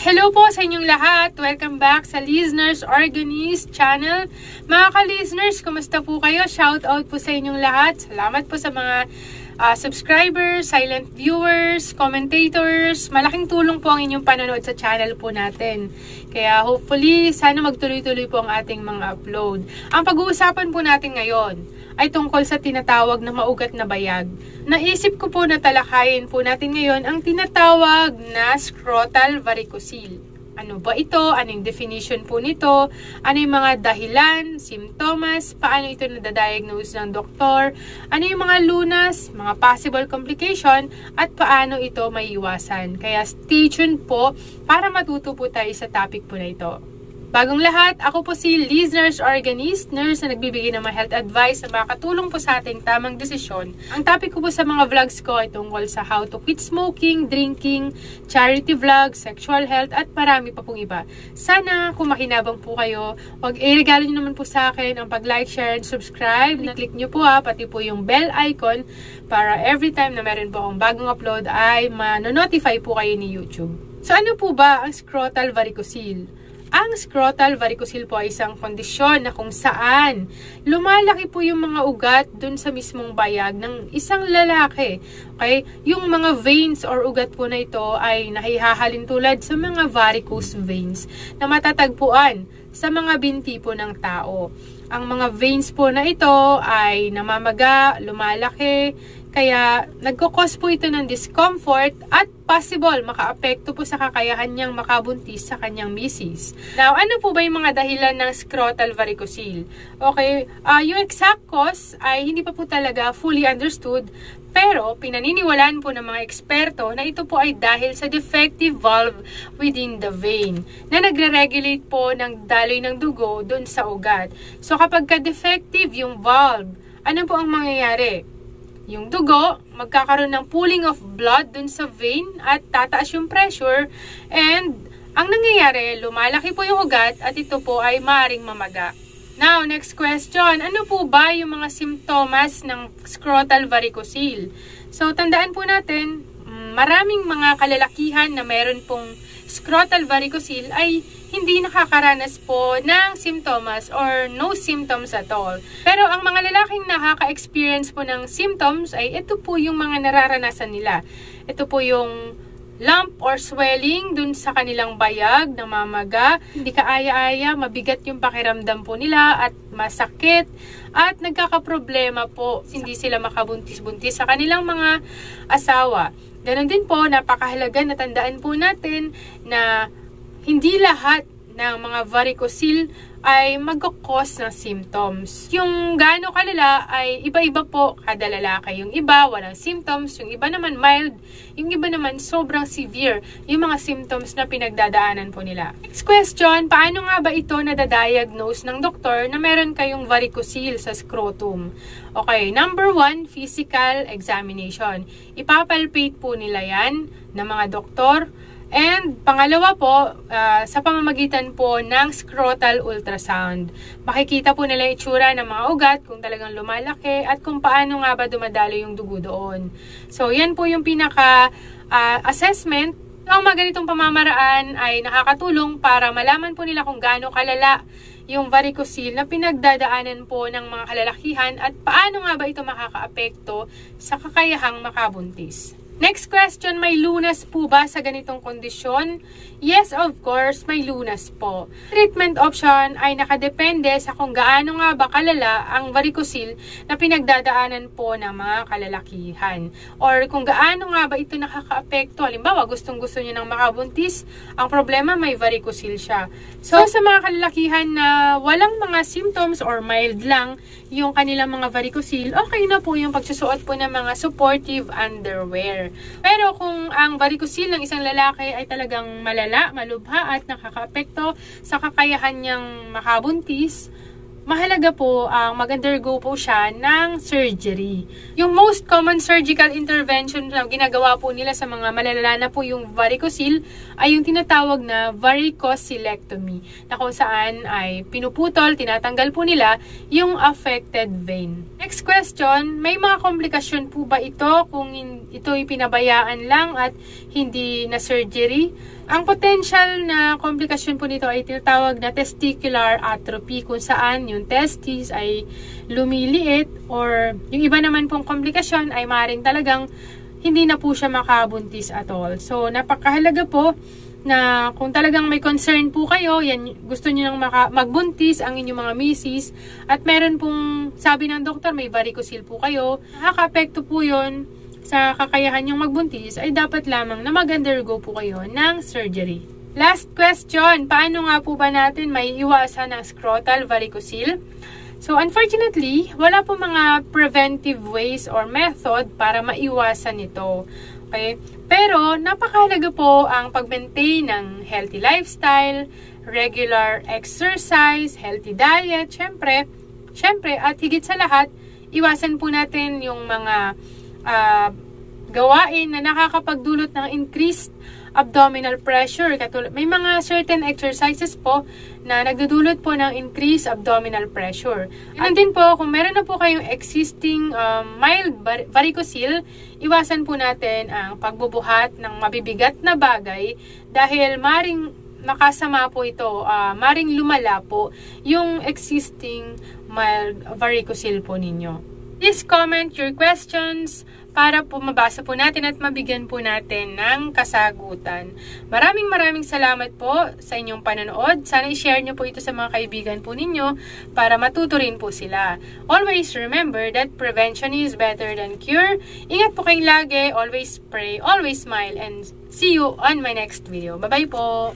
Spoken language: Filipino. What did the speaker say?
Hello po sa inyong lahat! Welcome back sa Listeners Organist channel. Mga ka-listeners, kumusta po kayo? Shout out po sa inyong lahat. Salamat po sa mga subscribers, silent viewers, commentators. Malaking tulong po ang inyong panonood sa channel po natin. Kaya hopefully, sana magtuloy-tuloy po ang ating mga upload. Ang pag-uusapan po natin ngayon ay tungkol sa tinatawag na maugat na bayag. Naisip ko po na talakayin po natin ngayon ang tinatawag na scrotal varicocele. Ano ba ito? Anong definition po nito? Ano yung mga dahilan, simptomas, paano ito nadadiagnose ng doktor, ano yung mga lunas, mga possible complication, at paano ito maiiwasan. Kaya stay tuned po para matuto po tayo sa topic po na ito. Bagong lahat, ako po si Listeners Organist, nurse na nagbibigay ng mga health advice na makakatulong po sa ating tamang desisyon. Ang topic ko po sa mga vlogs ko ay tungkol sa how to quit smoking, drinking, charity vlogs, sexual health, at marami pa pong iba. Sana kung makinabang po kayo, i-regalo nyo naman po sa akin ang pag-like, share, and subscribe. I-click nyo po pati po yung bell icon para every time na meron po akong bagong upload ay ma-notify po kayo ni YouTube. So ano po ba ang scrotal varicocele? Ang scrotal varicocele po ay isang kondisyon na kung saan lumalaki po yung mga ugat dun sa mismong bayag ng isang lalaki. Okay? Yung mga veins or ugat po na ito ay nahihahalin tulad sa mga varicose veins na matatagpuan sa mga binti po ng tao. Ang mga veins po na ito ay namamaga, lumalaki, kaya nagkukos po ito ng discomfort at possible makaapekto po sa kakayahan niyang makabuntis sa kanyang misis. Now, ano po ba yung mga dahilan ng scrotal varicocele? Okay, yung exact cause ay hindi pa po talaga fully understood, pero pinaniniwalaan po ng mga eksperto na ito po ay dahil sa defective valve within the vein na nagre-regulate po ng daloy ng dugo dun sa ugat. So kapag ka-defective yung valve, ano po ang mangyayari? Yung dugo, magkakaroon ng pooling of blood dun sa vein at tataas yung pressure, and ang nangyayari, lumalaki po yung ugat at ito po ay maaaring mamaga. Now, next question, ano po ba yung mga simptomas ng scrotal varicocele? So, tandaan po natin, maraming mga kalalakihan na mayroon pong scrotal varicocele ay hindi nakakaranas po ng symptoms or no symptoms at all. Pero ang mga lalaking nakaka-experience po ng symptoms ay ito po yung mga nararanasan nila. Ito po yung lump or swelling dun sa kanilang bayag, namamaga, hindi kaaya-aya, mabigat yung pakiramdam po nila at masakit at nagkakaproblema po, hindi sila makabuntis-buntis sa kanilang mga asawa. Ganon din po, napakahalaga na tandaan po natin na hindi lahat ng mga varicocele ay mag-cause ng symptoms. Yung gaano kalala ay iba-iba po kada lalaki. Yung iba walang symptoms, yung iba naman mild, yung iba naman sobrang severe yung mga symptoms na pinagdadaanan po nila. Next question, paano nga ba ito nadadiagnose ng doktor na meron kayong varicocele sa scrotum? Okay, number 1, physical examination. Ipapalpate po nila yan ng mga doktor. And pangalawa po, sa pamamagitan po ng scrotal ultrasound. Makikita po nila yung itsura ng mga ugat, kung talagang lumalaki, at kung paano nga ba dumadalo yung dugo doon. So, yan po yung pinaka-assessment. Ang mga ganitong pamamaraan ay nakakatulong para malaman po nila kung gaano kalala yung varicocele na pinagdadaanan po ng mga kalalakihan at paano nga ba ito makakaapekto sa kakayahang makabuntis. Next question, may lunas po ba sa ganitong kondisyon? Yes, of course, may lunas po. Treatment option ay nakadepende sa kung gaano nga ba kalala ang varicocele na pinagdadaanan po ng mga kalalakihan. Or kung gaano nga ba ito nakakaapekto. Halimbawa, gustong-gusto niyo ng makabuntis, ang problema may varicocele siya. So, sa mga kalalakihan na walang mga symptoms or mild lang yung kanilang mga varicocele, okay na po yung pagsusuot po ng mga supportive underwear. Pero kung ang varicocele ng isang lalaki ay talagang malala, malubha at nakakaapekto sa kakayahan niyang makabuntis, mahalaga po ang mag-undergo po siya ng surgery. Yung most common surgical intervention na ginagawa po nila sa mga malala na po yung varicocele ay yung tinatawag na varicocelectomy, na kung saan ay pinuputol, tinatanggal po nila yung affected vein. Next question, may mga komplikasyon po ba ito kung ito'y pinabayaan lang at hindi na surgery. Ang potential na komplikasyon po nito ay tinatawag na testicular atrophy, kung saan yung testis ay lumiliit, or yung iba naman pong komplikasyon ay maaaring talagang hindi na po siya makabuntis at all. So, napakahalaga po na kung talagang may concern po kayo, gusto niyo nang magbuntis ang inyong mga misis, at meron pong sabi ng doktor may varicocele po kayo, nakaka-apekto po yun sa kakayahan niyong magbuntis, ay dapat lamang na mag-undergo po kayo ng surgery. Last question, paano nga po ba natin may iwasan ng scrotal varicocele? So, unfortunately, wala po mga preventive ways or method para maiwasan ito. Okay? Pero, napakahalaga po ang pag-maintain ng healthy lifestyle, regular exercise, healthy diet, syempre, at higit sa lahat, iwasan po natin yung mga gawain na nakakapagdulot ng increased abdominal pressure. May mga certain exercises po na nagdudulot po ng increased abdominal pressure. Yun din po, kung meron na po kayong existing mild varicocele, iwasan po natin ang pagbubuhat ng mabibigat na bagay dahil maring nakasama po ito, maring lumala po yung existing mild varicocele po ninyo. Please comment your questions para po mabasa po natin at mabigyan po natin ng kasagutan. Maraming salamat po sa inyong panonood. Sana i-share nyo po ito sa mga kaibigan po ninyo para matuto rin po sila. Always remember that prevention is better than cure. Ingat po kayong lagi. Always pray, always smile, and see you on my next video. Bye-bye po!